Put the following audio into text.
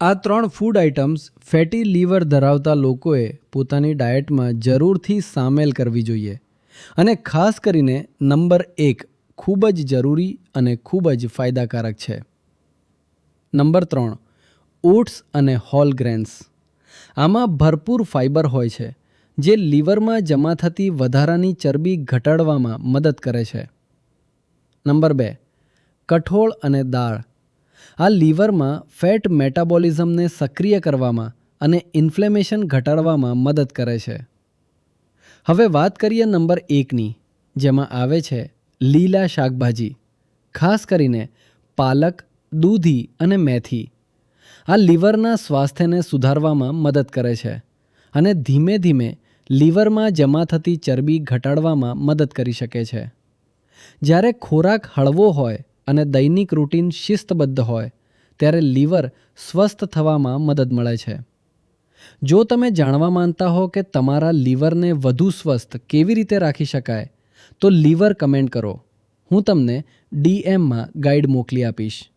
આ 3 food items fatty liver ધરાવતા લોકોએ પોતાની ડાયટમાં જરૂરથી સામેલ કરવી જોઈએ. અને ખાસ કરીને નંબર 1 ખૂબ જ જરૂરી અને ખૂબ જ ફાયદાકારક છે. નંબર 3 ઓટ્સ અને હોલ ગ્રેન્સ. આમાં ભરપૂર ફાઇબર હોય છે જે લીવરમાં જમા થતી વધારાની ચરબી ઘટાડવામાં મદદ કરે છે. નંબર 2 કઠોળ અને દાળ. આ લીવરમાં ફેટ મેટાબોલિઝમને સક્રિય કરવામાં અને ઇન્ફ્લેમેશન ઘટાડવામાં મદદ કરે છે. હવે વાત કરીએ નંબર 1ની, જેમાં આવે છે લીલા શાકભાજી, ખાસ કરીને પાલક, દૂધી અને મેથી. આ લીવરના સ્વાસ્થ્યને સુધારવામાં મદદ કરે છે અને ધીમે ધીમે લીવરમાં જમા થતી ચરબી ઘટાડવામાં મદદ કરી શકે છે. જ્યારે ખોરાક હળવો હોય અને દૈનિક રૂટીન શિસ્તબદ્ધ હોય ત્યારે લીવર સ્વસ્થ થવામાં મદદ મળે છે. જો તમે જાણવા માંગતા હો કે તમારા લીવરને વધુ સ્વસ્થ કેવી રીતે રાખી શકાય, તો લીવર કમેન્ટ કરો. હું તમને DMમાં ગાઈડ મોકલી આપીશ.